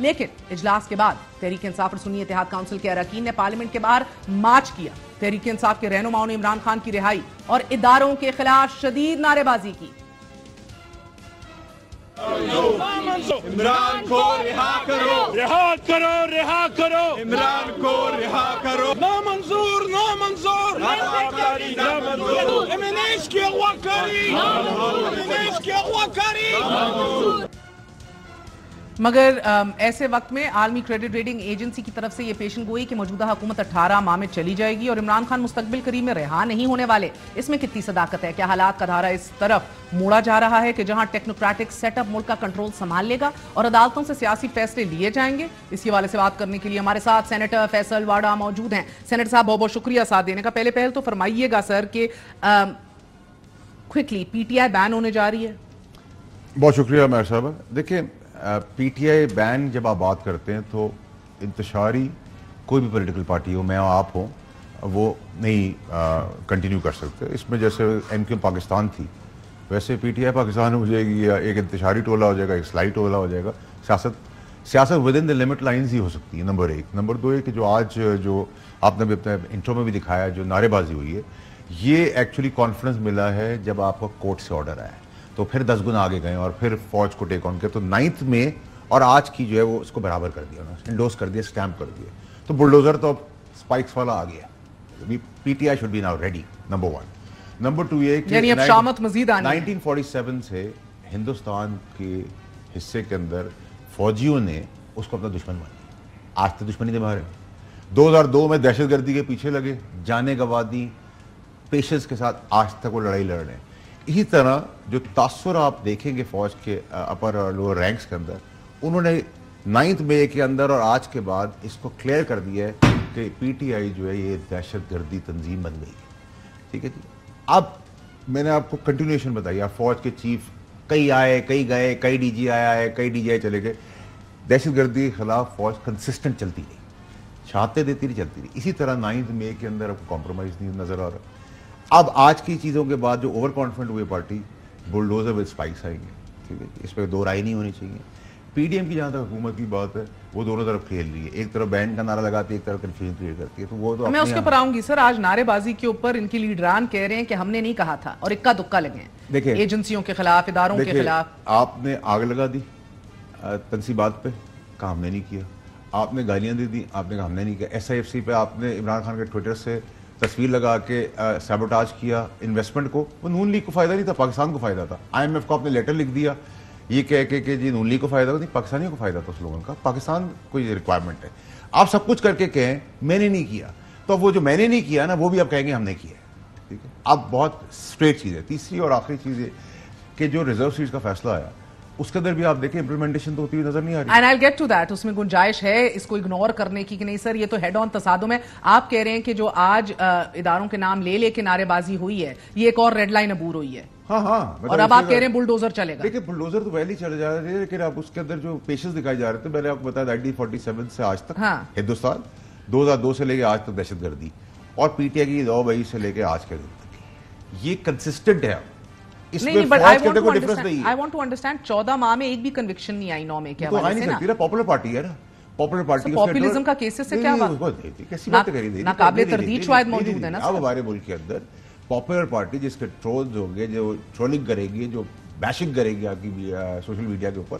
لیکن اجلاس کے بعد تحریک انصاف اور سنی اتحاد کونسل کے اراکین نے پارلیمنٹ کے باہر مارچ کیا. تحریک انصاف کے رہنماؤں نے عمران خان کی رہائی اور اداروں کے خلاف شدید نعرے بازی کی. عمران کو رہا کرو، رہا کرو، رہا کرو، عمران کو رہا کرو. نامنظور، نامنظور، نامنظور، امینیش کی اغواکاری، امینیش کی اغواکاری. مگر ایسے وقت میں عالمی کریڈٹ ریٹنگ ایجنسی کی طرف سے یہ پیشن گوئی کہ موجودہ حکومت 18 ماہ میں چلی جائے گی اور عمران خان مستقبل قریب میں رہا نہیں ہونے والے. اس میں کتنی صداقت ہے؟ کیا حالات کا دھارا اس طرف موڑا جا رہا ہے کہ جہاں ٹیکنوکریٹک سیٹ اپ ملک کا کنٹرول سنبھال لے گا اور عدالتوں سے سیاسی فیصلے لیے جائیں گے؟ اس حوالے سے بات کرنے کے لیے ہمارے ساتھ سینیٹر فیصل واڈا موجود ہیں. سینیٹر صاحب بہت بہت شکریہ ساتھ دینے کا. پہل تو فرمائیے گا سر کہ کوئکلی پی ٹی آئی بین ہونے جا رہی ہے. بہت شکریہ میر صاحب. دیکھیں پی ٹی آئی بین جب آپ بات کرتے ہیں تو انتشاری کوئی بھی پولیٹیکل پارٹی ہو، میں آپ ہوں، وہ نہیں کنٹینیو کر سکتے. اس میں جیسے ایم کیو پاکستان تھی ویسے پی ٹی آئی پاکستان ہو جائے گی، یا ایک انتشاری ٹولہ ہو جائے گا، ایک اسلائی ٹولہ ہو جائے گا. سیاست within the limit lines ہی ہو سکتی ہے. نمبر ایک. نمبر دو یہ کہ جو آج جو آپ نے بھی اپنے انٹرو میں بھی دکھایا جو نعرے بازی ہوئی ہے، یہ ایکچولی کانفیڈنس ملا ہے جب آپ کو کورٹ سے آرڈر آیا تو پھر 10 گنا آگے گئے اور پھر فوج کو ٹیک آن کیا. تو 9 میں اور آج کی جو ہے وہ اس کو برابر کر دیا، انڈوز کر دیا، اسٹیمپ کر دیا. تو بلڈوزر تو اب اسپائکس والا آ گیا. P T I should be now ready. Number 1. Number 2 یہ کہ 1947 سے ہندوستان کے حصے کے اندر فوجیوں نے اس کو اپنا دشمن مان لیا. آج تک دشمنی نبھا رہے ہیں. 2002 میں دہشت گردی کے پیچھے لگے، جانیں گنوا دی، پیشنس کے ساتھ آج تک وہ لڑائی لڑ رہے ہیں. اسی طرح جو تاثر آپ دیکھیں گے فوج کے اپر اور لوور رینکس کے اندر، انہوں نے 9 مئی کے اندر اور آج کے بعد اس کو کلیئر کر دیا ہے کہ پی ٹی آئی جو ہے یہ دہشت گردی تنظیم بن گئی ہے. ٹھیک ہے جی. اب میں نے آپ کو کنٹینیوشن بتائی. فوج کے چیف کئی آئے، کئی گئے، کئی ڈی جی آئے، کئی ڈی جی آئی چلے گئے. دہشت گردی کے خلاف فوج کنسسٹنٹ چلتی رہی، چھاتے دیتی رہی، چلتی رہی. اسی طرح 9 مئی کے اندر آپ کو کمپرومائز نہیں نظر آ رہا. اب آج کی چیزوں کے بعد جو اوور کانفیڈنٹ ہوئے پارٹی بلڈوزر ود اسپائکس آئیں گے. ٹھیک ہے، اس پہ دو رائے نہیں ہونی چاہیے. پی ڈی ایم کی جہاں تک حکومت کی بات ہے وہ دونوں طرف کھیل رہی ہے. ایک طرف بین کا نعرہ لگاتی ہے، ایک طرف کنفیوژن کریٹ کرتی ہے. تو وہ تو میں اس کے اوپر آؤں گی سر. آج نعرے بازی کے اوپر ان کی لیڈران کہہ رہے ہیں کہ ہم نے نہیں کہا تھا اور اکا دکا لگے ہیں. دیکھیں ایجنسیوں کے خلاف، اداروں کے خلاف. آپ نے آگ لگا دی تنصیبات پہ، کہا ہم نے نہیں کیا. آپ نے گالیاں دے دی، آپ نے کہا ہم نے نہیں کیا. ایس آئی ایف سی پہ آپ نے عمران خان کے ٹویٹر سے تصویر لگا کے سیبوٹاج کیا انویسٹمنٹ کو. وہ نون لیگ کو فائدہ نہیں تھا، پاکستان کو فائدہ تھا. آئی ایم ایف کو آپ نے لیٹر لکھ دیا یہ کہہ کے کہ جی نون لیگ کو فائدہ نہیں، پاکستانیوں کو فائدہ تھا اس لوگوں کا. پاکستان کو یہ ریکوائرمنٹ ہے. آپ سب کچھ کر کے کہیں میں نے نہیں کیا، تو وہ جو میں نے نہیں کیا نا وہ بھی آپ کہیں گے ہم نے کیا. ٹھیک ہے. اب بہت اسٹریٹ چیز ہے. تیسری اور آخری چیز یہ کہ جو ریزرو سیٹس کا فیصلہ آیا اس کے اندر بھی آپ دیکھیں امپلیمنٹیشن تو ہوتی ہوئی نظر نہیں آ رہی. And I get to that. اس میں گنجائش ہے اس کو اگنور کرنے کی کہ نہیں سر یہ تو ہیڈ آن تصادم ہے. آپ کہہ رہے ہیں کہ جو آج اداروں کے نام لے کے نعرے بازی ہوئی ہے یہ ایک اور ریڈ لائن عبور ہوئی ہے. ہاں اور اب آپ کہہ رہے ہیں بلڈوزر چلے گا. دیکھیں بلڈوزر تو ویلی چلے جا رہے ہیں، لیکن اب اس کے اندر جو پیشنس دکھائے جا رہے تھے، میں نے آپ کو بتایا 1947 سے آج تک ہندوستان 2002 سے لے کے آج تک دہشت گردی، اور پی ٹی آئی کی 9 مئی سے لے کے آج کے دن تک یہ کنسسٹنٹ ہے. نہیں but I want to understand 14 ماہ میں ایک بھی کنوکشن نہیں آئی 9 مئی کے حوالے سے نا. پاپولر پارٹی ہے نا، پاپولر پارٹی پاپولزم کا کیسز سے کیا بات؟ ناقابل تردید شاید موجود ہے نا. اب ہمارے ملک کے اندر پاپولر پارٹی جس کے ٹرولز ہوں گے، جو ٹرولنگ کرے گی، جو بیشنگ کرے گی آپ کی سوشل میڈیا کے اوپر،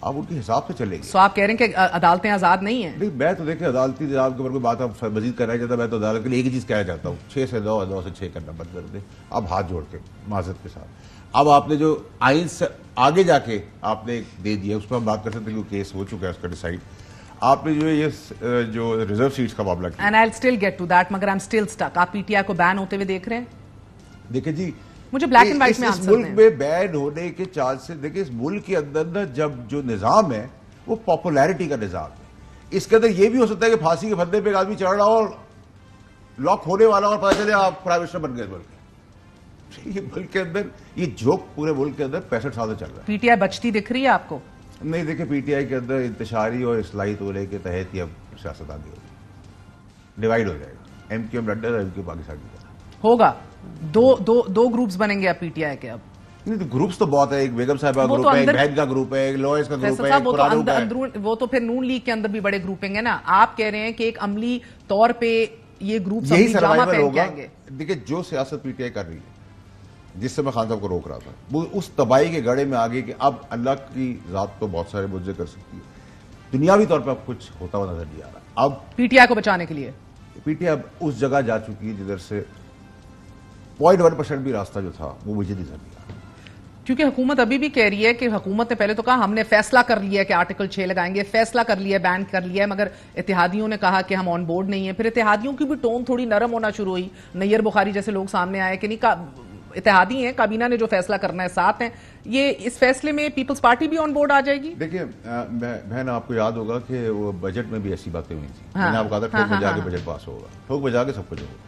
آپ ان کے حساب سے چلے گی. سو آپ کہہ رہے ہیں کہ عدالتیں آزاد نہیں ہیں؟ نہیں، میں تو دیکھیں عدالتی نظام کے اوپر کوئی بات آپ مزید کرنا چاہتا. میں تو عدالت کے لیے ایک ہی چیز کہنا چاہتا ہوں، 6 سے 9 9 سے 6 کرنا بند کر دیں. اب ہاتھ جوڑ کے معذرت کے ساتھ. اب آپ نے جو آئین سے آگے جا کے آپ نے دے دیا اس پہ ہم بات کر سکتے ہیں، کیس ہو چکا ہے اس کا ڈیسائیڈ. آپ نے جو یہ جو ریزرو سیٹس کا معاملہ کیا. And I still get to that, مگر آئی ایم اسٹل اسٹک. آپ پی ٹی آئی کو بین ہوتے ہوئے دیکھ رہے ہیں؟ دیکھیں جی مجھے بلیک اینڈ وائٹ میں اس ملک میں بین ہونے کے چانس سے، دیکھیں اس ملک کے اندر نا جب جو نظام ہے وہ پاپولیرٹی کا نظام ہے. اس کے اندر یہ بھی ہو سکتا ہے کہ پھانسی کے پھندے پہ ایک آدمی چڑھ رہا اور لاک ہونے والا اور پتہ چلے آپ پرائم منسٹر بن گئے بلکہ. یہ ملک کے اندر یہ جوک پورے ملک کے اندر 65 سال سے چل رہا ہے. پی ٹی آئی بچتی دکھ رہی ہے آپ کو؟ نہیں دیکھیں پی ٹی آئی کے اندر انتشاری اور اصلاحی تولے کے تحت ہی اب سیاست آگے ہوگی، ڈیوائڈ ہو جائے گا. ایم کیو ایم لنڈن اور ایم کیو پاکستان کی طرح ہوگا. دو گروپس بنیں گے اب پی ٹی آئی کے. اب نہیں تو گروپس تو بہت ہے, ایک بیگم صاحبہ وہ گروپ تو ہے, ایک اندر- بہن کا گروپ ہے, ایک لوئس کا گروپ فیصل ہے, صاحب ایک وہ تو قرآن گروپ ہے. اندرون وہ تو پھر نون لیگ کے اندر بھی بڑے گروپنگ ہے نا. آپ کہہ رہے ہیں کہ ایک عملی طور پہ یہ گروپ یہی عملی جامہ سروائیول پہن کے ہوگا. آئیں گے. دیکھیں جو سیاست پی ٹی آئی کر رہی ہے, جس سے میں خان صاحب کو روک رہا تھا, وہ اس تباہی کے گڑھے میں آگے کہ اب اللہ کی ذات تو بہت سارے مجھے کر سکتی ہے, دنیاوی طور پہ اب کچھ ہوتا ہوا نظر نہیں آ رہا. اب پی ٹی آئی کو بچانے کے لیے پی ٹی آئی اب اس جگہ جا چکی ہے جدھر سے 0.1% بھی راستہ جو تھا وہ مجھے نظر نہیں آ رہا. کیونکہ حکومت ابھی بھی کہہ رہی ہے کہ حکومت نے پہلے تو کہا ہم نے فیصلہ کر لیا ہے کہ آرٹیکل 6 لگائیں گے, فیصلہ کر لیا ہے, بین کر لیا ہے, مگر اتحادیوں نے کہا کہ ہم آن بورڈ نہیں ہیں. پھر اتحادیوں کی بھی ٹون تھوڑی نرم ہونا شروع ہوئی. نیر بخاری جیسے لوگ سامنے آئے کہ نہیں اتحادی ہیں, کابینہ نے جو فیصلہ کرنا ہے ساتھ ہیں. یہ اس فیصلے میں پیپلز پارٹی بھی آن بورڈ آ جائے گی؟ دیکھیں بہن, آپ کو یاد ہوگا کہ وہ بجٹ میں بھی ایسی باتیں ہوئی تھیں. میں نے آپ کو کہا تھا ٹھوک بجا کے بجٹ پاس ہوگا, ٹھوک بجا کے سب کچھ ہوگا.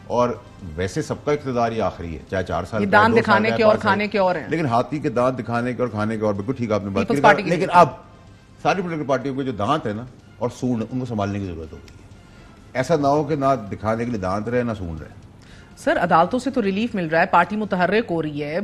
اور ویسے سب کا اقتدار ہی آخری ہے, چاہے 4 سال دان دکھانے کے اور کھانے کے اور ہیں, لیکن ہاتھی کے دانت دکھانے کے اور کھانے کے اور. بالکل ٹھیک آپ نے بات کی. لیکن اب ساری پولیٹیکل پارٹیوں کے جو دانت ہیں نا اور سونڈ, ان کو سنبھالنے کی ضرورت ہو گئی ہے. ایسا نہ ہو کہ نہ دکھانے کے لیے دانت رہے نہ سونڈ رہے. سر عدالتوں سے تو ریلیف مل رہا ہے, پارٹی متحرک ہو رہی ہے,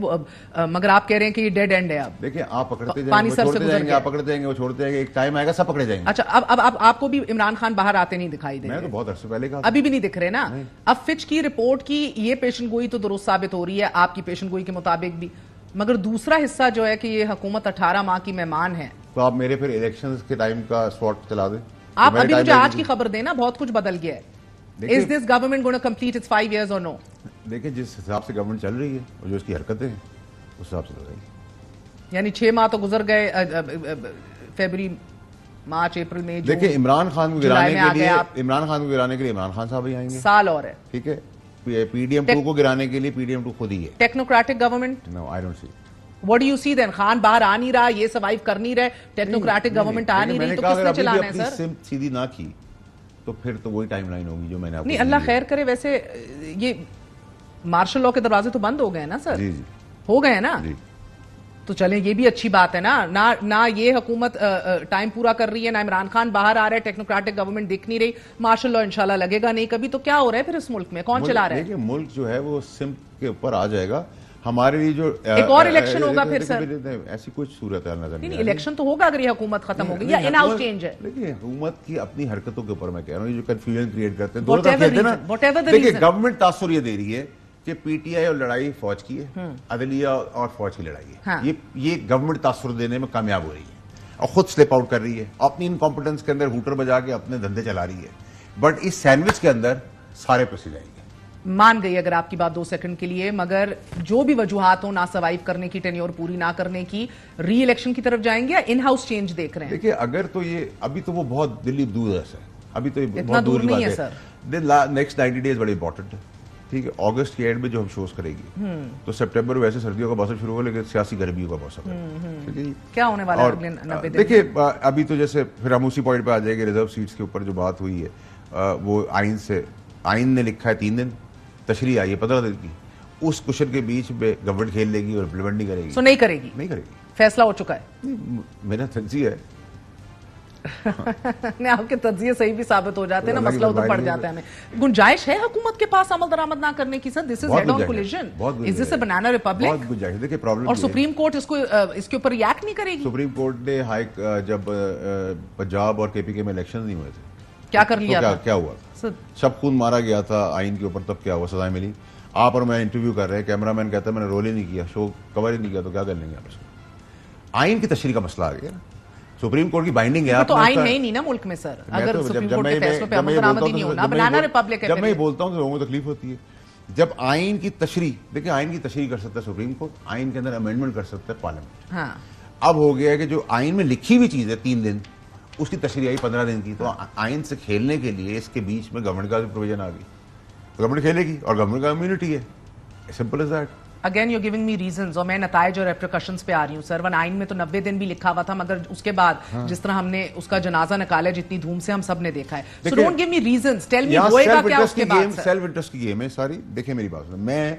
مگر آپ کہہ رہے ہیں کہ یہ ڈیڈ اینڈ ہے. اب دیکھیں آپ پکڑتے پانی جائیں گے, سر وہ سے چھوڑتے گزر جائیں گے, گیا. آپ پکڑتے جائیں گے, وہ چھوڑتے جائیں گے, ایک ٹائم آئے گا سب پکڑے جائیں گے. اچھا اب آپ کو بھی عمران خان باہر آتے نہیں دکھائی دے میں رہے؟ تو بہت عرصے پہلے کہا, ابھی بھی نہیں دکھ رہے نا. اب فچ کی رپورٹ کی یہ پیشن گوئی تو درست ثابت ہو رہی ہے, آپ کی پیشن گوئی کے مطابق بھی, مگر دوسرا حصہ جو ہے کہ یہ حکومت 18 ماہ کی مہمان ہے. تو آپ میرے پھر الیکشنز کے ٹائم کا سواٹ چلا دیں. آپ ابھی مجھے آج کی خبر دیں نا, بہت کچھ بدل گیا ہے. Is this government going to complete its 5 years or no? دیکھیں جس حساب سے گورنمنٹ چل رہی ہے اور جو اس کی حرکتیں ہیں اس حساب سے چل رہی ہے. یعنی 6 ماہ تو گزر گئے, فیبری, مارچ, اپریل, مئی, جون. دیکھیں عمران خان کو گرانے کے لیے عمران خان صاحب ہی آئیں گے, سال اور ہے. ٹھیک ہے. پی ڈی ایم 2 کو گرانے کے لیے پی ڈی ایم 2 خود ہی ہے. Technocratic government, no I don't see. What do you see then? Khan باہر آ نہیں رہا, یہ سروائیو کر نہیں رہے, ٹیکنوکریٹک گورنمنٹ آ نہیں رہی, تو کس نے چلانا ہے سر؟ سمت سیدھی نہ کی تو پھر تو وہی ٹائم لائن ہوگی جو میں نے آپ کو. نہیں اللہ خیر کرے. ویسے یہ مارشل لا کے دروازے تو بند ہو گئے نا سر؟ جی جی ہو گئے نا. جی. تو چلیں یہ بھی اچھی بات ہے نا. نہ یہ حکومت ٹائم پورا کر رہی ہے, نہ عمران خان باہر آ رہا ہے, ٹیکنوکریٹک گورنمنٹ دکھ نہیں رہی, مارشل لا انشاءاللہ لگے گا نہیں کبھی. تو کیا ہو رہا ہے پھر اس ملک میں, کون چلا رہا ہے؟ دیکھیں ملک جو ہے وہ سمت کے اوپر آ جائے گا. ہمارے لیے جو ایک اور الیکشن ہوگا پھر سر. ایسی کچھ صورتحال نظر نہیں, الیکشن تو ہوگا اگر یہ حکومت ختم ہوگی یا ان ہاؤس چینج ہے. دیکھیے حکومت کی اپنی حرکتوں کے اوپر میں کہہ رہا ہوں, یہ جو کنفیوژن کریٹ کرتے ہیں دونوں طرف کہتے ہیں نا. دیکھیے گورنمنٹ تاثر یہ دے رہی ہے کہ پی ٹی آئی اور لڑائی فوج کی ہے, عدلیہ اور فوج کی لڑائی ہے. یہ گورنمنٹ تاثر دینے میں کامیاب ہو رہی ہے اور خود سلپ آؤٹ کر رہی ہے, اپنی انکمپٹنس کے اندر ہوٹر بجا کے اپنے دھندے چلا رہی ہے. بٹ اس سینڈوچ کے اندر سارے پسے جائیں گے. مان گئی اگر آپ کی بات 2 سیکنڈ کے لیے, مگر جو بھی وجوہات ہوں, نہ سروائیو کرنے کی, ٹینیور پوری نہ کرنے کی, ری الیکشن کی طرف جائیں گے یا ان ہاؤس چینج دیکھ رہے ہیں؟ دیکھیے اگر تو یہ ابھی تو وہ بہت دلی دور ہے, ابھی تو یہ اتنا بہت دور دور کی نہیں ہے بات ہے. نیکسٹ 90 ڈیز بڑے امپورٹنٹ ہے. ٹھیک ہے, اگست کے اینڈ میں جو ہم شوز کرے گی تو سپٹمبر ویسے سردیوں کا موسم شروع ہو, لیکن سیاسی گرمیوں کا موسم ہے. کیا ہونے والا ہے 90 دن؟ دیکھیے ابھی تو جیسے پھر ہم اسی پوائنٹ پہ آ جائیں گے, ریزرو سیٹس کے اوپر جو بات ہوئی ہے وہ آئین نے لکھا ہے 3 دن, تشریح آئی ہے 15 دن کی. اس کشن کے بیچ میں گورنمنٹ کھیل لے گی اور امپلیمنٹ نہیں کرے گی. سو نہیں کرے گی, نہیں کرے گی, فیصلہ ہو چکا ہے. میرا تجزیہ ہے. آپ کے تجزیے صحیح بھی ثابت ہو جاتے ہیں نا, مسئلہ ادھر پڑ جاتا ہے. ہمیں گنجائش ہے حکومت کے پاس عمل درآمد نہ کرنے کی سر؟ دس از ہیڈ آن کولیشن, از دس اے بنانا ریپبلک؟ بہت گنجائش. دیکھیے پرابلم, اور سپریم کورٹ اس کے اوپر ریئیکٹ نہیں کرے گی؟ سپریم کورٹ نے جب پنجاب اور کے پی کے میں الیکشن نہیں ہوئے تھے, کیا کر لیا تھا؟ کیا ہوا تھا؟ شب خون مارا گیا تھا آئین کے اوپر, تب کیا ہوا, سزائیں ملی. آپ اور میں انٹرویو کر رہے ہیں, کیمرہ مین کہتا ہے میں نے رول ہی نہیں کیا, شو کور ہی نہیں کیا, تو کیا کر لیں گے آپ اس کو؟ آئین کی تشریح کا مسئلہ آ گیا. سپریم کورٹ کی بائنڈنگ ہے. تو آئین ہے نہیں نا ملک میں سر, اگر سپریم کورٹ کے فیصلوں پہ عمل درآمد ہی نہیں ہونا, بنانا ریپبلک ہے. جب میں یہ بولتا ہوں تو لوگوں کو تکلیف ہوتی ہے. جب آئین کی تشریح, دیکھیں آئین کی تشریح کر سکتا ہے سپریم کورٹ, آئین کے اندر امینڈمنٹ کر سکتا ہے پارلیمنٹ. اب ہو گیا ہے کہ جو آئین میں لکھی ہوئی چیز ہے 3 دن, اس کی تشریح آئی 15 دن کی. تو آئین سے کھیلنے کے لیے اس کے بیچ میں گورنمنٹ کا بھی پروویژن آ گئی. گورنمنٹ کھیلے گی اور گورنمنٹ کا امیونٹی ہے, simple is that. Again you giving me reasons, اور میں نتائج اور ریپریکشنز پہ آ رہی ہوں سر. ون آئین میں تو 90 دن بھی لکھا ہوا تھا, مگر اس کے بعد جس طرح ہم نے اس کا جنازہ نکالا جتنی دھوم سے ہم سب نے دیکھا ہے. So don't give me reasons, tell me ہوئے گا کیا اس کے بعد سر؟ سیلف انٹرسٹ کی گیم ہے ساری. دیکھیں میری بات سنیں, میں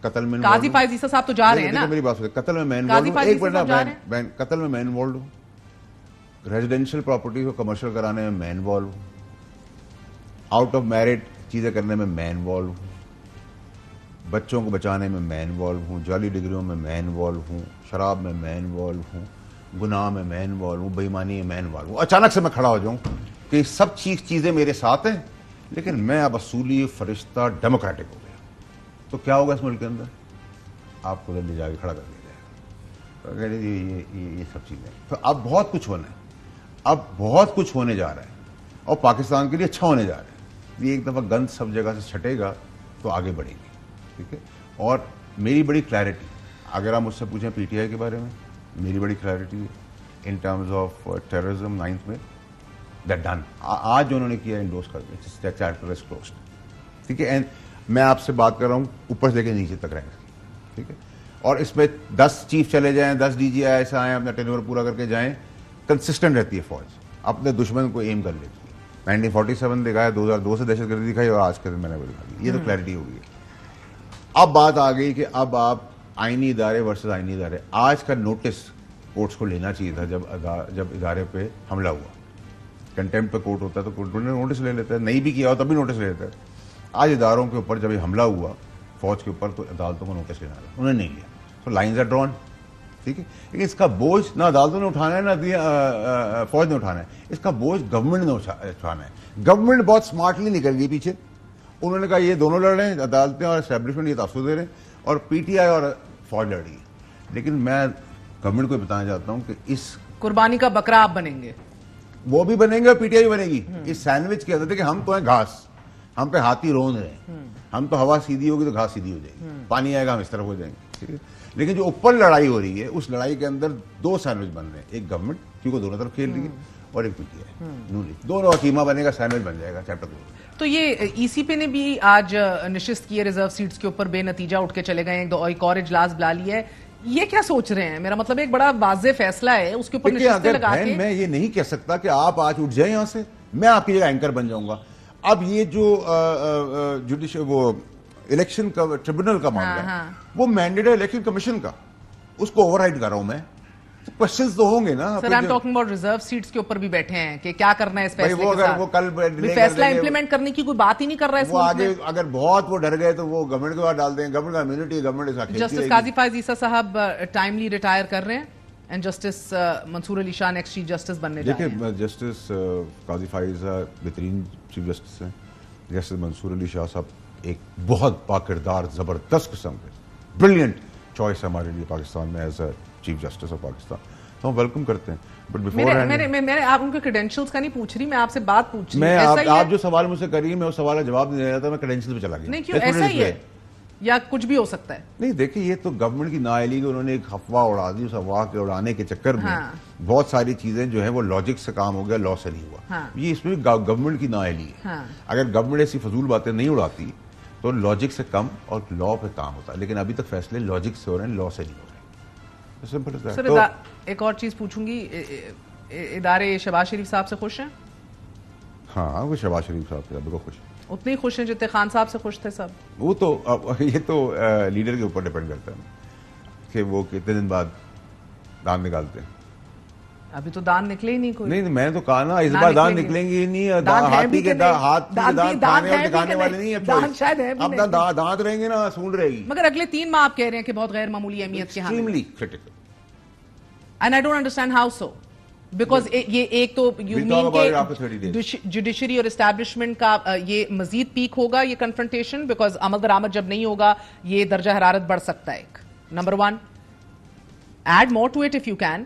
قتل میں قاضی فائز عیسیٰ صاحب تو جا رہے ہیں نا, میری بات سنیں, قتل میں میں قاضی فائز عیسیٰ صاحب جا رہے ہیں, قتل میں میں انوالوڈ ہوں, ریزیڈینشیل پراپرٹی کو کمرشل کرانے میں میں انوالو ہوں, آؤٹ آف میرٹ چیزیں کرنے میں میں انوالو ہوں. بچوں کو بچانے میں میں انوالو ہوں, جعلی ڈگریوں میں میں انوالو ہوں, شراب میں میں انوالو ہوں, گناہ میں میں انوالو ہوں, بےایمانی میں میں انوالو ہوں. اچانک سے میں کھڑا ہو جاؤں کہ سب چیزیں میرے ساتھ ہیں, لیکن میں اب اصولی فرشتہ ڈیموکریٹک ہو گیا, تو کیا ہوگا اس ملک کے اندر؟ آپ کو لے جا کے کھڑا کر دیا جائے گا. یہ سب چیزیں تو اب بہت کچھ ہونا ہے, اب بہت کچھ ہونے جا رہا ہے, اور پاکستان کے لیے اچھا ہونے جا رہا ہے. یہ ایک دفعہ گند سب جگہ سے چھٹے گا تو آگے بڑھے گی, ٹھیک ہے. اور میری بڑی کلیئرٹی, اگر آپ مجھ سے پوچھیں پی ٹی آئی کے بارے میں, میری بڑی کلیئرٹی ہے in terms of terrorism 9th میں, دیٹ ڈن. آج جو انہوں نے کیا انڈورس کر دیا, چیپٹر از کلوزڈ, ٹھیک ہے. اینڈ میں آپ سے بات کر رہا ہوں اوپر سے لے کے نیچے تک رہیں گے, ٹھیک ہے. اور اس میں 10 چیف چلے جائیں, 10 ڈی جی ایسا آئیں, اپنا ٹینور پورا کر کے جائیں, کنسسٹنٹ رہتی ہے فوج, اپنے دشمن کو ایم کر لیتی ہے. 1947 دکھایا, 2002 سے دہشت گردی دکھائی, اور آج کے دن میں نے وہ دکھا دی. یہ تو کلیئرٹی ہو گئی. اب بات آ گئی کہ اب آپ آئینی ادارے ورسز آئینی ادارے. آج کا نوٹس کورٹس کو لینا چاہیے تھا جب ادارے پہ حملہ ہوا. کنٹمپٹ پہ کورٹ ہوتا ہے تو کورٹ نوٹس لے لیتا ہے, نہیں بھی کیا ہو تب بھی نوٹس لے لیتا ہے. آج اداروں کے اوپر جب یہ حملہ ہوا فوج کے اوپر, تو عدالتوں کو نوٹس لینا تھا, انہوں نے نہیں لیا. تو لائنز آر ڈرون, ٹھیک ہے. لیکن اس کا بوجھ نہ عدالتوں نے اٹھانا ہے نہ فوج نے اٹھانا ہے, اس کا بوجھ گورنمنٹ نے اٹھانا ہے. گورنمنٹ بہت اسمارٹلی نکل گئی پیچھے. انہوں نے کہا یہ دونوں لڑ رہے ہیں, عدالتیں اور اسٹیبلشمنٹ یہ تاثر دے رہے ہیں, اور پی ٹی آئی اور فوج لڑ رہی ہے. لیکن میں گورنمنٹ کو بتانا چاہتا ہوں کہ اس قربانی کا بکرا آپ بنیں گے, وہ بھی بنیں گے اور پی ٹی آئی بنے گی. اس سینڈوچ کے اندر کہ ہم تو ہیں گھاس, ہم پہ ہاتھی روند رہے ہیں, ہم تو ہوا سیدھی ہوگی تو گھاس سیدھی ہو جائے گی, پانی آئے گا ہم اس طرف ہو جائیں گے, ٹھیک ہے. لیکن جو اوپر لڑائی ہو رہی ہے, اس لڑائی کے اندر 2 سینڈوچ بن رہے ہیں, ایک گورنمنٹ کیونکہ دونوں طرف کھیل رہی ہے, اور ایک پی ٹی آئی نون لیگ, دونوں قیمہ بنے گا, سینڈوچ بن جائے گا, چیپٹر 2. تو یہ ای سی پی نے بھی آج نشست کی ہے ریزرو سیٹس کے اوپر, بے نتیجہ اٹھ کے چلے گئے, ایک اور اجلاس بلا لیا ہے. یہ کیا سوچ رہے ہیں؟ میرا مطلب ایک بڑا واضح فیصلہ ہے, اس کے اوپر نشستیں لگا کے. میں یہ نہیں کہہ سکتا کہ آپ آج اٹھ جائیں یہاں سے, میں آپ کی جگہ اینکر بن جاؤں گا. اب یہ جو جوڈیشل وہ الیکشن کا ٹریبونل کا معاملہ ہے, وہ مینڈیٹ ہے الیکشن کمیشن کا, اس کو اوور رائڈ کر رہا ہوں میں. کوشچنز تو ہوں گے نا. Sir I am talking about reserve seats کے اوپر بھی بیٹھے ہیں کہ کیا کرنا ہے اس فیصلے کے ساتھ. وہ کل فیصلہ امپلیمنٹ کرنے کی کوئی بات ہی نہیں کر رہا ہے. وہ آگے اگر بہت وہ ڈر گئے تو وہ گورنمنٹ کے بعد ڈال دیں, گورنمنٹ کا امیونٹی, گورنمنٹ اس کا کھیلتی جسٹس قاضی فائز عیسیٰ صاحب ٹائملی ریٹائر کر رہے ہیں, and justice Mansoor Ali Shah next chief justice بننے جا رہے ہیں. دیکھیں جسٹس قاضی فائز بہترین چیف جسٹس ہیں. جسٹس منصور علی شاہ صاحب ایک بہت باکردار زبردست قسم کے بریلینٹ چوائس ہے ہمارے لیے پاکستان میں as a chief justice of Pakistan, تو ہم ویلکم کرتے ہیں. بٹ میں آپ ان کے کریڈینشلز کا نہیں پوچھ رہی, میں آپ سے بات پوچھ رہی ہوں. میں آپ جو سوال مجھ سے کری, میں اس سوال کا جواب نہیں دے رہا تھا, میں کریڈینشل پہ چلا گیا. نہیں کیوں, ایسا ہی ہے یا کچھ بھی ہو سکتا ہے؟ نہیں دیکھیں, یہ تو گورنمنٹ کی نااہلی, انہوں نے ایک افواہ اڑا دی, اس افواہ کے اڑانے کے چکر میں بہت ساری چیزیں جو ہیں وہ لاجک سے کام ہو گیا, لا سے نہیں ہوا. یہ اس میں گورنمنٹ کی نااہلی ہے. اگر گورنمنٹ ایسی فضول باتیں نہیں اڑاتی تو لاجک سے کم اور لا پہ کام ہوتا ہے, لیکن ابھی تک فیصلے لاجک سے ہو رہے ہیں, لا سے نہیں ہو رہے. سر ایک اور چیز پوچھوں گی, ادارے شہباز شریف صاحب سے خوش ہیں؟ ہاں, وہ شہباز شریف صاحب سے بالکل خوش ہیں. اتنے ہی خوش ہیں جتنے خان صاحب سے خوش تھے صاحب؟ وہ تو یہ تو لیڈر کے اوپر ڈیپینڈ کرتا ہے کہ وہ کتنے دن بعد دان نکالتے ہیں. ابھی تو دان نکلے ہی نہیں کوئی. نہیں میں تو کہا نا, اس بار دان نکلیں گے نہیں. ہاتھی کے ہاتھ کھانے اور دکھانے والے نہیں ہے, اب دانت رہیں گے نا, سونڈ رہے گی. مگر اگلے 3 ماہ آپ کہہ رہے ہیں کہ بہت غیر معمولی اہمیت کے حامل ہیں. And I don't understand how so. Because یہ ایک تو you mean کہ جوڈیشری اور اسٹیبلشمنٹ کا یہ مزید پیک ہوگا یہ کنفرنٹیشن, بیکاز عمل درآمد جب نہیں ہوگا یہ درجہ حرارت بڑھ سکتا ہے. ایک number 1 add more to it if you can.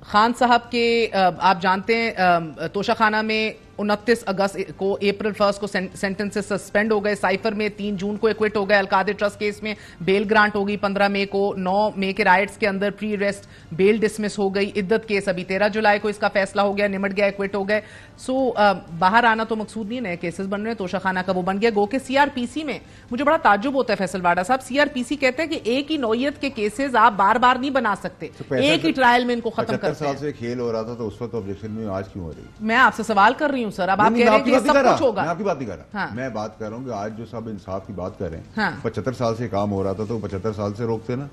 Khan صاحب کے آپ جانتے ہیں توشہ خانہ میں 29 اگست کو اپریل 1 کو سینٹنس سسپینڈ ہو گئے, سائفر میں 3 جون کو ایکوٹ ہو گئے, القادر ٹرسٹ کیس میں بیل گرانٹ ہو گئی 15 مئی کو, 9 مئی کے رائٹس کے اندر پری ریسٹ بیل ڈسمس ہو گئی, عدت کیس ابھی 13 جولائی کو اس کا فیصلہ ہو گیا, نمٹ گیا, ایکوٹ ہو گئے. سو باہر آنا تو مقصود نہیں, نئے کیسز بن رہے ہیں, توشہ خانہ کا وہ بن گیا. گو کہ سی آر پی سی میں مجھے بڑا تعجب ہوتا ہے فیصل واڈا صاحب, سی آر پی سی کہتے ہیں کہ ایک ہی نوعیت کے کیسز آپ بار بار نہیں بنا سکتے, ایک ہی ٹرائل میں ان کو ختم کرتے ہیں. 75 سال سے کھیل ہو رہا تھا تو اس وقت آبجیکشن میں آج کیوں ہو رہی ہے؟ میں آپ سے سوال کر رہی ہوں سر, اب آپ کہہ رہے ہیں کہ سب کچھ ہوگا. میں آپ کی بات نہیں کر رہا, میں بات کر رہا ہوں کہ آج جو صاحب انصاف کی بات کر رہے ہیں, 75 سال سے کام ہو رہا تھا تو 75 سال سے روکتے نا,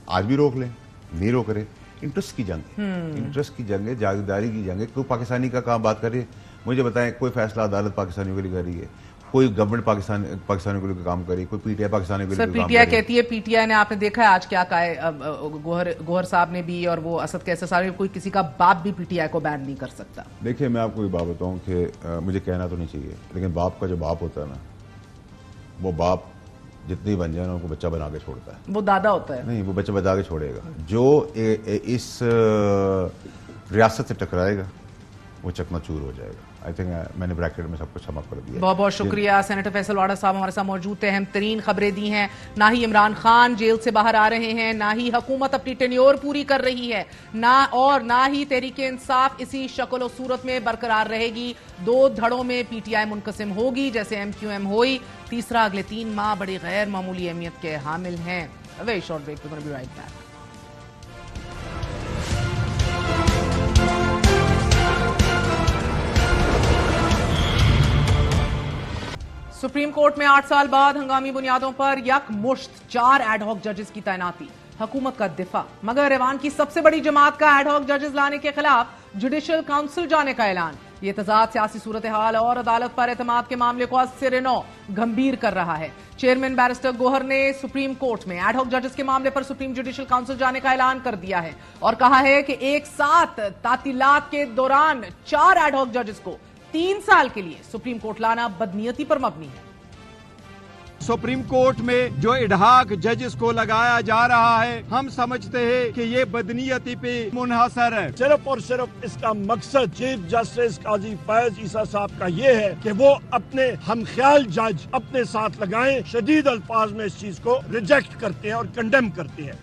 آج بھی روک لیں, نہیں روک رہے. انٹرسٹ کی جنگ ہے, انٹرسٹ کی جنگ ہے, جاگیرداری کی جنگ ہے. کوئی پاکستانی کا کام بات کر رہی ہے, مجھے بتائیں کوئی فیصلہ عدالت پاکستانیوں کے لیے کر رہی ہے؟ کوئی گورنمنٹ پاکستانی کو کام کرے, کوئی پی ٹی آئی پاکستانی کو سر پی ٹی آئی کہتی ہے, پی ٹی آئی نے آپ نے دیکھا ہے آج کیا کہا ہے گوہر صاحب نے بھی, اور وہ اسد کیسر صاحب نے, کوئی کسی کا باپ بھی پی ٹی آئی کو بین نہیں کر سکتا. دیکھیں میں آپ کو یہ بات بتاؤں کہ مجھے کہنا تو نہیں چاہیے, لیکن باپ کا جو باپ ہوتا ہے نا, وہ باپ جتنی بن جائے نا ان کو بچہ بنا کے چھوڑتا ہے. وہ دادا ہوتا ہے, نہیں وہ بچہ بچا کے چھوڑے گا. جو اس ریاست سے ٹکرائے گا وہ چکنا چور ہو جائے گا. آئی تھنک میں نے بریکٹ میں سب کچھ سم اپ کر دیا. بہت بہت شکریہ. سینیٹر فیصل واڑا صاحب ہمارے ساتھ موجود تھے. اہم ترین خبریں دی ہیں, نہ ہی عمران خان جیل سے باہر آ رہے ہیں, نہ ہی حکومت اپنی ٹینیور پوری کر رہی ہے, نہ ہی تحریک انصاف اسی شکل و صورت میں برقرار رہے گی. 2 دھڑوں میں پی ٹی آئی منقسم ہوگی جیسے ایم کیو ایم ہوئی. تیسرا اگلے 3 ماہ بڑی غیر معمولی اہمیت کے حامل ہیں. Very short break, we're going to be right back. Supreme court میں 8 سال بعد ہنگامی بنیادوں پر یک مشت 4 ایڈ ہاک ججز کی تعیناتی. حکومت کا دفاع, مگر ایوان کی سب سے بڑی جماعت کا ایڈ ہاک ججز لانے کے خلاف جوڈیشل کاؤنسل جانے کا اعلان. یہ تضاد سیاسی صورتحال اور عدالت پر اعتماد کے معاملے کو از سر نو گمبھیر کر رہا ہے. چیئرمین بیرسٹر گوہر نے سپریم کورٹ میں ایڈ ہاک ججز کے معاملے پر سپریم جوڈیشل کاؤنسل جانے کا اعلان کر دیا ہے اور کہا ہے کہ ایک ساتھ تعطیلات کے دوران 4 ایڈ ہاک ججز کو 3 سال کے لیے سپریم کورٹ لانا بدنیتی پر مبنی ہے. سپریم کورٹ میں جو اڈہاک ججز کو لگایا جا رہا ہے, ہم سمجھتے ہیں کہ یہ بدنیتی پہ منحصر ہے. صرف اور صرف اس کا مقصد چیف جسٹس قاضی فیض عیسیٰ صاحب کا یہ ہے کہ وہ اپنے ہم خیال جج اپنے ساتھ لگائیں. شدید الفاظ میں اس چیز کو ریجیکٹ کرتے ہیں اور کنڈیم کرتے ہیں.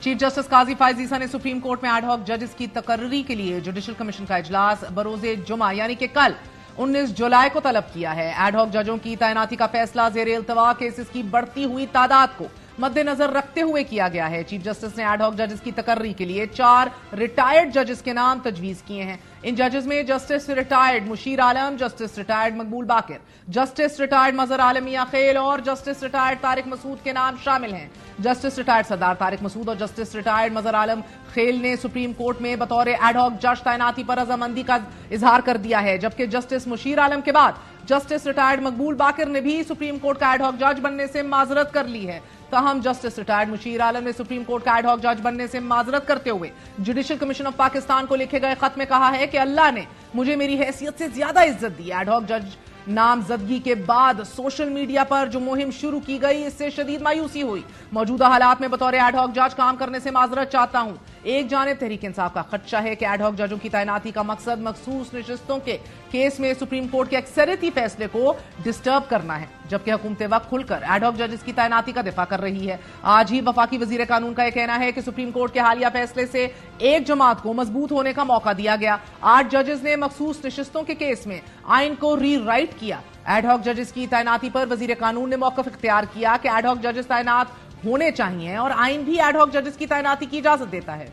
چیف جسٹس قاضی فیض عیسیٰ نے سپریم کورٹ میں ایڈ ہاک ججز کی تقرری کے لیے جوڈیشل کمیشن کا اجلاس بروز جمعہ یعنی کہ کل 19 جولائی کو طلب کیا ہے. ایڈ ہاک ججوں کی تعیناتی کا فیصلہ زیر التوا کیسز کی بڑھتی ہوئی تعداد کو مد نظر رکھتے ہوئے کیا گیا ہے. چیف جسٹس نے ایڈ ہاک ججز کی تقرری کے لیے 4 ریٹائرڈ ججز کے نام تجویز کیے ہیں. ان ججز میں جسٹس ریٹائرڈ مشیر عالم, جسٹس ریٹائرڈ مقبول باقر, جسٹس ریٹائرڈ مظہر عالم میاں خیل اور جسٹس ریٹائرڈ طارق مسعود کے نام شامل ہیں. جسٹس ریٹائرڈ سردار طارق مسعود اور جسٹس ریٹائرڈ مظہر عالم خیل نے سپریم کورٹ میں بطور ایڈ ہاک جج تعیناتی پر رضامندی کا اظہار کر دیا ہے, جبکہ جسٹس مشیر عالم کے بعد جسٹس ریٹائرڈ مقبول باقر نے بھی سپریم کورٹ کا ایڈ ہاک جج بننے سے معذرت کر لی ہے. تاہم جسٹس ریٹائرڈ مشیر عالم نے سپریم کورٹ کا ایڈ ہاک جج بننے سے معذرت کرتے ہوئے جوڈیشل کمیشن آف پاکستان کو لکھے گئے خط میں کہا ہے کہ اللہ نے مجھے میری حیثیت سے زیادہ عزت دی. ایڈ ہاک جج نامزدگی کے بعد سوشل میڈیا پر جو مہم شروع کی گئی اس سے شدید مایوسی ہوئی. موجودہ حالات میں بطور ایڈ ہاک جج کام کرنے سے معذرت چاہتا ہوں. ایک جانب تحریک انصاف کا خدشہ ہے کہ ایڈ ہاک ججوں کی تعیناتی کا مقصد مخصوص نشستوں کے کیس میں سپریم کورٹ کے اکثریتی فیصلے کو ڈسٹرب کرنا ہے, جبکہ حکومت وقت کھل کر ایڈ ہاک ججز کی تعیناتی کا دفاع کر رہی ہے. آج ہی وفاقی وزیر قانون کا یہ کہنا ہے کہ سپریم کورٹ کے حالیہ فیصلے سے ایک جماعت کو مضبوط ہونے کا موقع دیا گیا. 8 ججز نے مخصوص نشستوں کے کیس میں آئین کو ری رائٹ کیا. ایڈ ہاک ججز کی تعیناتی پر وزیر قانون نے موقف اختیار کیا کہ ایڈ ہاک ججز تعینات ہونے چاہیے اور آئین بھی ایڈ ہاک ججز کی تعیناتی کی اجازت دیتا ہے.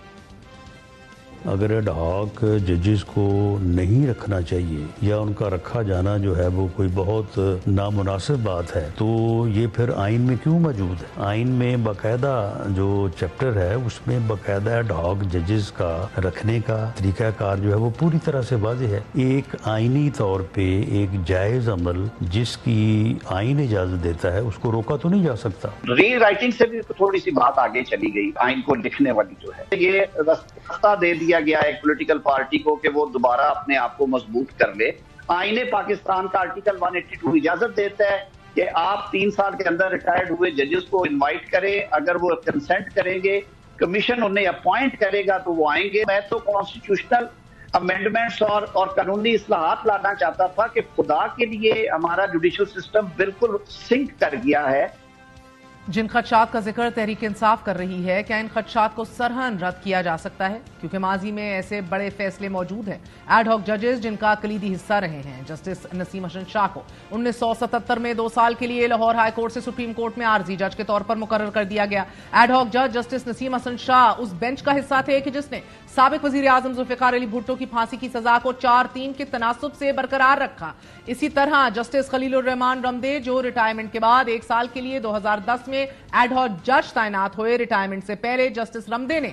اگر ایڈ ہاک ججز کو نہیں رکھنا چاہیے یا ان کا رکھا جانا جو ہے وہ کوئی بہت نامناسب بات ہے تو یہ پھر آئین میں کیوں موجود ہے؟ آئین میں باقاعدہ جو چیپٹر ہے اس میں باقاعدہ ایڈ ہاک ججز کا رکھنے کا طریقہ کار جو ہے وہ پوری طرح سے واضح ہے. ایک آئینی طور پہ ایک جائز عمل جس کی آئین اجازت دیتا ہے اس کو روکا تو نہیں جا سکتا. ری رائٹنگ سے بھی تھوڑی سی بات آگے چلی گئی. آئین کو لکھنے والی جو ہے یہ راستہ دے دیا گیا ایک پولیٹیکل پارٹی کو کہ وہ دوبارہ اپنے آپ کو مضبوط کر لے. آئین پاکستان کا آرٹیکل 182 اجازت دیتا ہے کہ آپ 3 سال کے اندر ریٹائرڈ ہوئے ججز کو انوائٹ کریں, اگر وہ کنسنٹ کریں گے کمیشن انہیں اپوائنٹ کرے گا تو وہ آئیں گے. میں تو کانسٹیٹیوشنل امینڈمنٹس اور قانونی اصلاحات لانا چاہتا تھا کہ خدا کے لیے ہمارا جوڈیشل سسٹم بالکل سنک کر گیا ہے. جن خدشات کا ذکر تحریک انصاف کر رہی ہے, کیا ان خدشات کو سرہن رد کیا جا سکتا ہے؟ کیونکہ ماضی میں ایسے بڑے فیصلے موجود ہیں. ایڈ ہاک ججز جن کا کلیدی حصہ رہے ہیں جسٹس نسیم حسن شاہ کو 1977 میں 2 سال کے لیے لاہور ہائی کورٹ سے سپریم کورٹ میں عارضی جج کے طور پر مقرر کر دیا گیا. ایڈ ہاک جج جسٹس نسیم حسن شاہ اس بینچ کا حصہ تھے کہ جس نے سابق وزیر اعظم ذوالفقار علی بھٹو کی پھانسی کی سزا کو 4-3 کے تناسب سے برقرار رکھا. اسی طرح جسٹس خلیل الرحمان رمدے جو ریٹائرمنٹ کے بعد 1 سال کے لیے 2010 میں ایڈ ہاک جج تعینات ہوئے. ریٹائرمنٹ سے پہلے جسٹس رمدے نے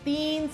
3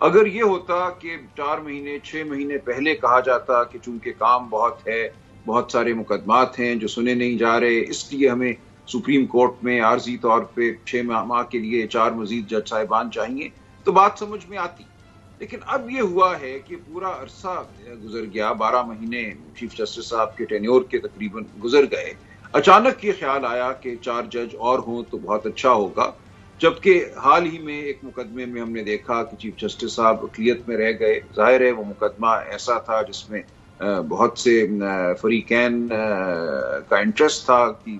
اگر یہ ہوتا کہ 4 مہینے 6 مہینے پہلے کہا جاتا کہ چونکہ کام بہت ہے، بہت سارے مقدمات ہیں جو سنے نہیں جا رہے، اس لیے ہمیں سپریم کورٹ میں عارضی طور پہ 6 ماہ کے لیے 4 مزید جج صاحبان چاہیے، تو بات سمجھ میں آتی. لیکن اب یہ ہوا ہے کہ پورا عرصہ گزر گیا، 12 مہینے چیف جسٹس صاحب کے ٹینیور کے تقریباً گزر گئے. اچانک یہ خیال آیا کہ 4 جج اور ہوں تو بہت اچھا ہوگا، جبکہ حال ہی میں ایک مقدمے میں ہم نے دیکھا کہ چیف جسٹس صاحب اقلیت میں رہ گئے. ظاہر ہے وہ مقدمہ ایسا تھا جس میں بہت سے فریقین کا انٹرسٹ تھا، کہ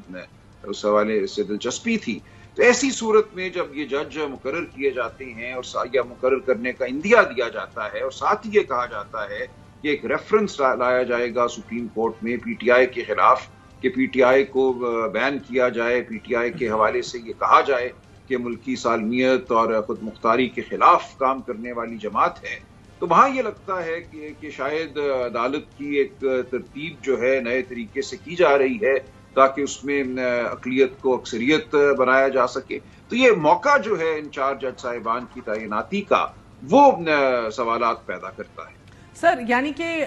اس حوالے سے دلچسپی تھی. تو ایسی صورت میں جب یہ جج مقرر کیے جاتے ہیں اور یا مقرر کرنے کا اندیا دیا جاتا ہے، اور ساتھ ہی یہ کہا جاتا ہے کہ ایک ریفرنس لایا جائے گا سپریم کورٹ میں پی ٹی آئی کے خلاف، کہ پی ٹی آئی کو بین کیا جائے، پی ٹی آئی کے حوالے سے یہ کہا جائے کہ ملکی سالمیت اور خود مختاری کے خلاف کام کرنے والی جماعت ہے، تو وہاں یہ لگتا ہے کہ شاید عدالت کی ایک ترتیب جو ہے نئے طریقے سے کی جا رہی ہے تاکہ اس میں اقلیت کو اکثریت بنایا جا سکے. تو یہ موقع جو ہے ان 4 جج صاحبان کی تعیناتی کا، وہ سوالات پیدا کرتا ہے. سر، یعنی کہ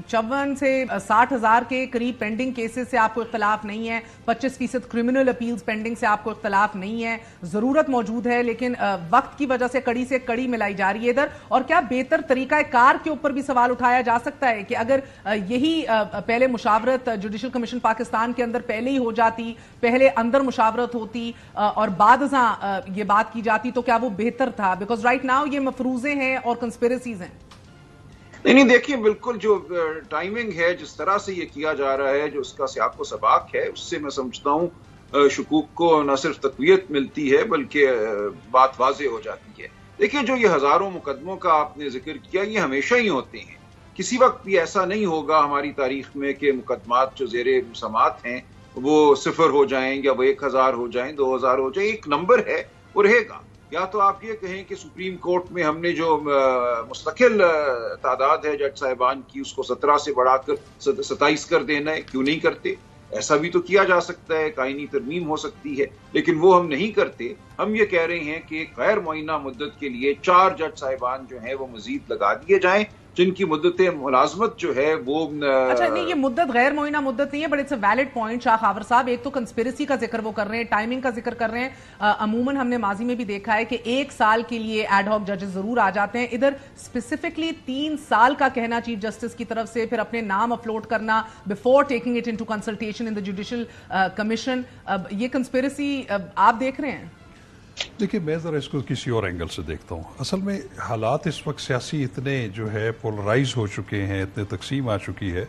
54 سے 60 ہزار کے قریب پینڈنگ کیسز سے آپ کو اختلاف نہیں ہے، 25% کرمنل اپیلز پینڈنگ سے آپ کو اختلاف نہیں ہے، ضرورت موجود ہے لیکن وقت کی وجہ سے کڑی سے کڑی ملائی جا رہی ہے ادھر. اور کیا بہتر طریقہ کار کے اوپر بھی سوال اٹھایا جا سکتا ہے کہ اگر یہی پہلے مشاورت جوڈیشل کمیشن پاکستان کے اندر پہلے ہی ہو جاتی، پہلے اندر مشاورت ہوتی اور بعد ازاں یہ بات کی جاتی، تو کیا وہ بہتر تھا؟ بیکاز رائٹ ناؤ یہ مفروضے ہیں اور کنسپیرسیز ہیں. نہیں دیکھیے، بالکل جو ٹائمنگ ہے، جس طرح سے یہ کیا جا رہا ہے، جو اس کا سیاق و سباق ہے، اس سے میں سمجھتا ہوں شکوک کو نہ صرف تقویت ملتی ہے بلکہ بات واضح ہو جاتی ہے. دیکھیے، جو یہ ہزاروں مقدموں کا آپ نے ذکر کیا، یہ ہمیشہ ہی ہوتے ہیں. کسی وقت بھی ایسا نہیں ہوگا ہماری تاریخ میں کہ مقدمات جو زیر سماعت ہیں وہ 0 ہو جائیں یا وہ 1000 ہو جائیں، 2000 ہو جائیں. ایک نمبر ہے، وہ رہے گا. یا تو آپ یہ کہیں کہ سپریم کورٹ میں ہم نے جو مستقل تعداد ہے جج صاحبان کی، اس کو 17 سے بڑھا کر 27 کر دینا ہے. کیوں نہیں کرتے؟ ایسا بھی تو کیا جا سکتا ہے، آئینی ترمیم ہو سکتی ہے، لیکن وہ ہم نہیں کرتے. ہم یہ کہہ رہے ہیں کہ ایک غیر معینہ مدت کے لیے 4 جج صاحبان جو ہیں وہ مزید لگا دیے جائیں، جن کی مدت ملازمت جو ہے وہ اچھا نہیں، یہ مدت غیر معینہ مدت نہیں ہے، but it's a valid point. Shah Khawar صاحب، ایک تو کنسپیرسی کا ذکر وہ کر رہے ہیں، ٹائمنگ کا ذکر کر رہے ہیں. عموماً ہم نے ماضی میں بھی دیکھا ہے کہ 1 سال کے لیے ایڈ ہاک ججز ضرور آ جاتے ہیں. ادھر اسپیسیفکلی 3 سال کا کہنا چیف جسٹس کی طرف سے، پھر اپنے نام اپلوڈ کرنا before taking it into consultation in the judicial commission. یہ کنسپیرسی آپ دیکھ رہے ہیں؟ دیکھیں، میں ذرا اس کو کسی اور اینگل سے دیکھتا ہوں. اصل میں حالات اس وقت سیاسی اتنے جو ہے پولرائز ہو چکے ہیں، اتنے تقسیم آ چکی ہے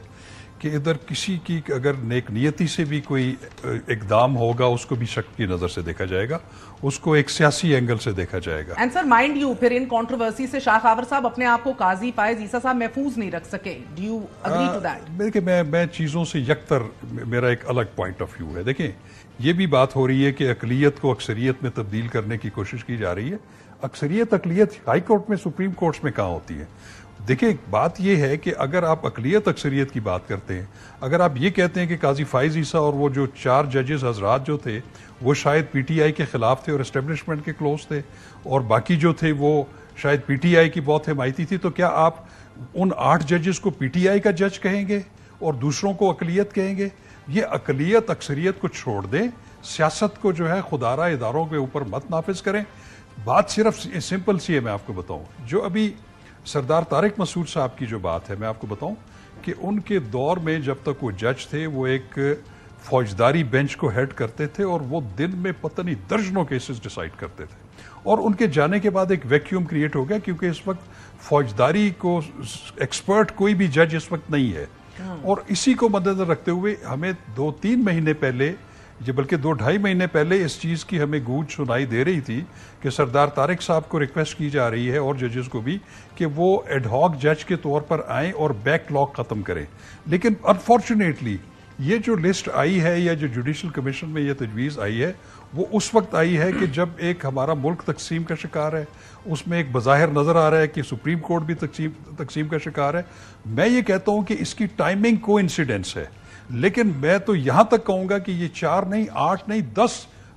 کہ ادھر کسی کی اگر نیک نیتی سے بھی کوئی اقدام ہوگا اس کو بھی شک کی نظر سے دیکھا جائے گا، اس کو ایک سیاسی اینگل سے دیکھا جائے گا. اینڈ سر مائنڈ یو، پھر ان کنٹروورسی سے شاہ خاور صاحب اپنے آپ کو قاضی فائز عیسیٰ صاحب محفوظ نہیں رکھ سکے. Do you agree to that? دیکھیں، میں چیزوں سے یکتر، میرا ایک الگ پوائنٹ آف ویو ہے. دیکھیں، یہ بھی بات ہو رہی ہے کہ اقلیت کو اکثریت میں تبدیل کرنے کی کوشش کی جا رہی ہے. اکثریت اقلیت ہائی کورٹ میں، سپریم کورٹس میں کہاں ہوتی ہے؟ دیکھیں، بات یہ ہے کہ اگر آپ اقلیت اکثریت کی بات کرتے ہیں، اگر آپ یہ کہتے ہیں کہ قاضی فائز عیسیٰ اور وہ جو 4 ججز حضرات جو تھے وہ شاید پی ٹی آئی کے خلاف تھے اور اسٹیبلشمنٹ کے کلوز تھے، اور باقی جو تھے وہ شاید پی ٹی آئی کی بہت حمایتی تھی، تو کیا آپ ان 8 ججز کو پی ٹی آئی کا جج کہیں گے اور دوسروں کو اقلیت کہیں گے؟ یہ اقلیت اکثریت کو چھوڑ دیں، سیاست کو جو ہے خودارہ اداروں کے اوپر مت نافذ کریں. بات صرف سمپل سی ہے. میں آپ کو بتاؤں، جو ابھی سردار طارق مسعود صاحب کی جو بات ہے، میں آپ کو بتاؤں کہ ان کے دور میں جب تک وہ جج تھے، وہ ایک فوجداری بینچ کو ہیڈ کرتے تھے اور وہ دن میں پتہ نہیں درجنوں کیسز ڈیسائیڈ کرتے تھے. اور ان کے جانے کے بعد ایک ویکیوم کریٹ ہو گیا، کیونکہ اس وقت فوجداری کو ایکسپرٹ کوئی بھی جج اس وقت نہیں ہے. اور اسی کو مدنظر رکھتے ہوئے ہمیں 2-3 مہینے پہلے، بلکہ 2-2.5 مہینے پہلے اس چیز کی ہمیں گونج سنائی دے رہی تھی کہ سردار طارق صاحب کو ریکویسٹ کی جا رہی ہے اور ججز کو بھی کہ وہ ایڈ ہاک جج کے طور پر آئیں اور بیک لاک ختم کریں. لیکن انفارچونیٹلی یہ جو لسٹ آئی ہے یا جو جوڈیشل کمیشن میں یہ تجویز آئی ہے، وہ اس وقت آئی ہے کہ جب ایک ہمارا ملک تقسیم کا شکار ہے. اس میں ایک بظاہر نظر آ رہا ہے کہ سپریم کورٹ بھی تقسیم کا شکار ہے. میں یہ کہتا ہوں کہ اس کی ٹائمنگ کو انسیڈنس ہے، لیکن میں تو یہاں تک کہوں گا کہ یہ 4 نہیں، 8 نہیں، 10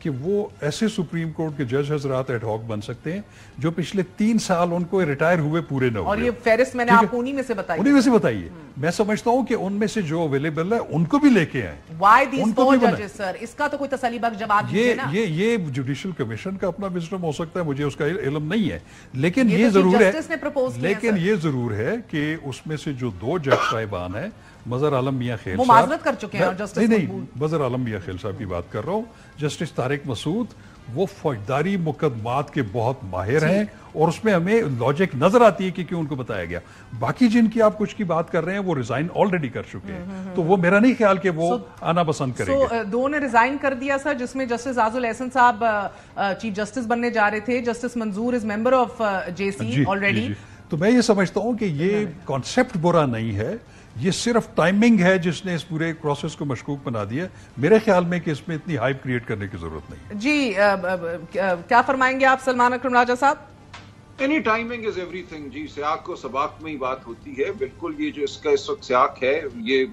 کہ وہ ایسے سپریم کورٹ کے جج حضرات ایڈ ہاک بن سکتے ہیں جو پچھلے 3 سال ان کو ریٹائر ہوئے پورے نہ ہوئے. اور یہ فہرست میں نے آپ کو انہی میں سے بتائیے. میں سمجھتا ہوں کہ ان میں سے جو اویلیبل ہے ان کو بھی لے کے آئیں. Why these 4 judges, sir? اس کا تو کوئی تسلی بخش جواب دیجیے نا. یہ جوڈیشل کمیشن کا اپنا وزڈم ہو سکتا ہے, مجھے اس کا علم نہیں ہے, لیکن یہ ضرور ہے کہ اس میں سے جو 2 جج صاحبان ہیں, مظہر عالم میاں خیل وہ معذرت کر چکے ہیں, نہیں مظہر عالم میاں خیل صاحب کی بات کر رہا ہوں, جسٹس طارق مسعود, وہ فوجداری مقدمات کے بہت ماہر ہیں اور اس میں ہمیں لاجک نظر آتی ہے کہ کیوں ان کو بتایا گیا. باقی جن کی آپ کچھ کی بات کر رہے ہیں وہ ریزائن آلریڈی کر چکے ہیں, تو وہ میرا نہیں خیال کہ وہ آنا پسند کریں گے. 2 نے ریزائن کر دیا سر, جس میں جسٹس عادل احسن صاحب چیف جسٹس بننے جا رہے تھے. Justice Manzoor is member of JC already. تو میں یہ سمجھتا ہوں کہ یہ کانسیپٹ برا نہیں ہے, یہ صرف ٹائمنگ ہے جس نے اس پورے پروسیس کو مشکوک بنا دیا. میرے خیال میں کہ اس میں اتنی ہائپ کریٹ کرنے کی ضرورت نہیں. جی کیا فرمائیں گے آپ سلمان اکرم راجہ صاحب؟ Any timing is everything. جی سیاق و سباق میں ہی بات ہوتی ہے. بالکل یہ جو اس کا اس وقت سیاق ہے یہ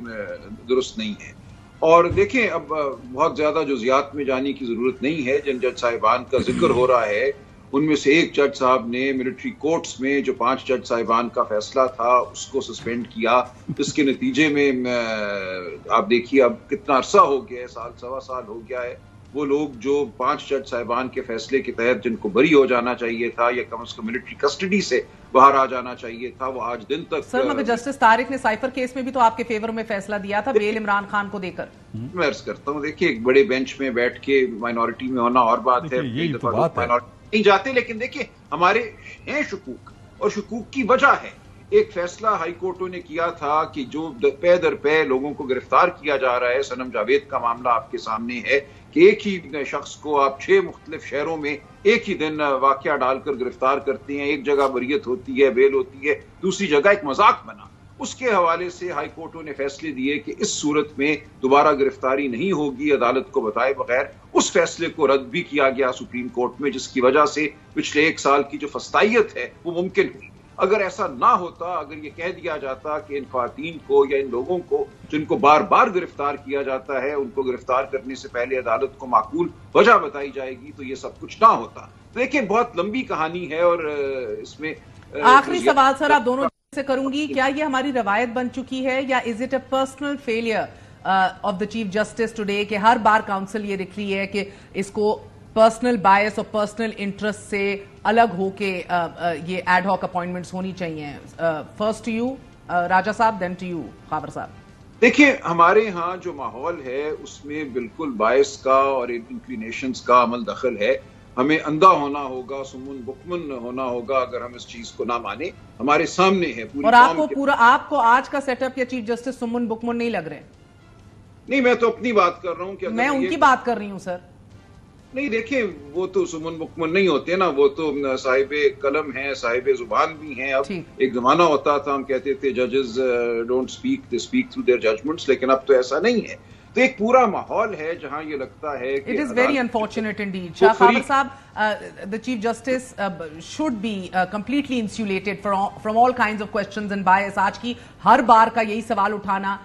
درست نہیں ہے. اور دیکھیں اب بہت زیادہ جزیات میں جانے کی ضرورت نہیں ہے. جن جج صاحبان کا ذکر ہو رہا ہے ان میں سے ایک جج صاحب نے ملٹری کورٹس میں جو 5 جج صاحبان کا فیصلہ تھا اس کو سسپینڈ کیا. اس کے نتیجے میں آپ دیکھیے اب کتنا عرصہ ہو گیا ہے, 1 سوا سال ہو گیا ہے. وہ لوگ جو 5 جج صاحبان کے فیصلے کے تحت جن کو بری ہو جانا چاہیے تھا یا کم از کم ملٹری کسٹڈی سے باہر آ جانا چاہیے تھا, وہ آج دن تک. سر مگر جسٹس طارق نے سائفر کیس میں بھی تو آپ کے فیور میں فیصلہ دیا تھا, بیل عمران خان کو دے کر. میں عرض کرتا ہوں دیکھیے ایک بڑے بینچ میں بیٹھ کے مائنورٹی میں ہونا اور بات ہے, نہیں جاتے, لیکن دیکھیں ہمارے ہیں شکوک اور شکوک کی وجہ ہے. ایک فیصلہ ہائی کورٹوں نے کیا تھا کہ جو پے در پے لوگوں کو گرفتار کیا جا رہا ہے, سنم جاوید کا معاملہ آپ کے سامنے ہے کہ ایک ہی شخص کو آپ 6 مختلف شہروں میں ایک ہی دن واقعہ ڈال کر گرفتار کرتے ہیں. ایک جگہ بریت ہوتی ہے, بیل ہوتی ہے, دوسری جگہ ایک مذاق بنا. اس کے حوالے سے ہائی کورٹوں نے فیصلے دیے کہ اس صورت میں دوبارہ گرفتاری نہیں ہوگی عدالت کو بتائے بغیر. اس فیصلے کو رد بھی کیا گیا سپریم کورٹ میں, جس کی وجہ سے پچھلے 1 سال کی جو فسطائیت ہے وہ ممکن ہوئی. اگر ایسا نہ ہوتا, اگر یہ کہہ دیا جاتا کہ ان خواتین کو یا ان لوگوں کو جن کو بار بار گرفتار کیا جاتا ہے ان کو گرفتار کرنے سے پہلے عدالت کو معقول وجہ بتائی جائے گی, تو یہ سب کچھ نہ ہوتا. دیکھیں بہت لمبی کہانی ہے اور اس میں آخری سوال سر آپ دونوں سے کروں گی, کیا یہ ہماری روایت بن چکی ہے یا is it a personal failure of the chief justice today کہ ہر بار کاؤنسل یہ لکھ رہی ہے کہ اس کو پرسنل بائس اور پرسنل انٹرسٹ سے الگ ہو کے یہ ایڈ ہاک اپوائنٹمنٹس ہونی چاہیے؟ فرسٹ ٹو یو راجہ صاحب, دین ٹو یو خاور صاحب. دیکھیں ہمارے ہاں جو ماحول ہے اس میں بالکل بائس کا اور انکلینیشنز کا عمل دخل ہے. ہمیں اندھا ہونا ہوگا, سمن بکمن ہونا ہوگا اگر ہم اس چیز کو نہ مانیں. ہمارے سامنے ہے پوری. اور آپ کو آج کا سیٹ اپ یا چیف جسٹس سمن بکمن نہیں لگ رہے؟ نہیں, میں تو اپنی بات کر رہا ہوں کہ میں ان کی بات کر رہی ہوں سر. نہیں دیکھیں وہ تو سمن بکمن نہیں ہوتے نا, وہ تو صاحب قلم ہیں, صاحب زبان بھی ہیں. اب ایک زمانہ ہوتا تھا ہم کہتے تھے ججز don't speak, they speak through their judgements, لیکن اب تو ایسا نہیں ہے. تو ایک پورا ماحول ہے جہاں یہ لگتا ہے کہ It is very unfortunate indeed. شاہ خاور صاحب, the Chief Justice should be completely insulated from all kinds of questions and bias. آج کی ہر بار کا یہی سوال اٹھانا,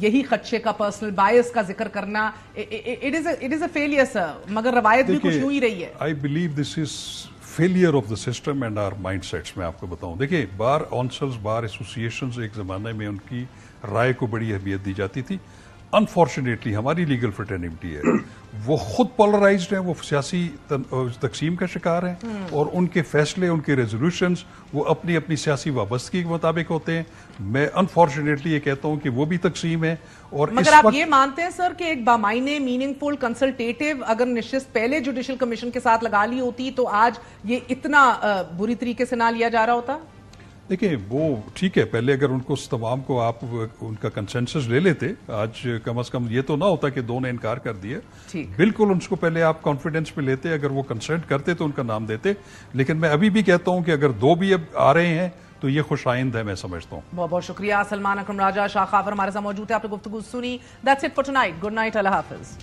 یہی خدشے کا پرسنل بائس کا ذکر کرنا, it is a failure sir. مگر روایت بھی کچھ یوں ہی رہی ہے. I believe this is failure of the system and our mindsets. میں آپ کو بتاؤں, دیکھیں بار کونسلز, بار ایسوسیشنز ایک زمانے میں ان کی رائے کو بڑی اہمیت دی جاتی تھی. انفارچونیٹلی ہماری لیگل فریٹرنیٹی ہے وہ خود پولرائزڈ ہیں, وہ سیاسی تقسیم کا شکار ہیں اور ان کے فیصلے, ان کے ریزولوشنز وہ اپنی اپنی سیاسی وابستگی کے مطابق ہوتے ہیں. میں انفارچونیٹلی یہ کہتا ہوں کہ وہ بھی تقسیم ہے. اور مگر آپ یہ مانتے ہیں سر کہ ایک بامعنی میننگ فل کنسلٹیٹیو اگر نشست پہلے جوڈیشل کمیشن کے ساتھ لگا لی ہوتی تو آج یہ اتنا بری طریقے سے نہ لیا جا رہا ہوتا؟ دیکھیں وہ ٹھیک ہے, پہلے اگر ان کو تمام کو آپ ان کا کنسنسس لے لیتے, آج کم از کم یہ تو نہ ہوتا کہ 2 نے انکار کر دیا. بالکل ان کو پہلے آپ کانفیڈنس پہ لیتے, اگر وہ کنسنٹ کرتے تو ان کا نام دیتے. لیکن میں ابھی بھی کہتا ہوں کہ اگر 2 بھی اب آ رہے ہیں تو یہ خوش آئند ہے, میں سمجھتا ہوں. بہت بہت شکریہ. سلمان اکرم راجہ, شاہ خاور ہمارے ساتھ موجود ہے, آپ نے گفتگو سنی. That's it for tonight. Good night. اللہ حافظ.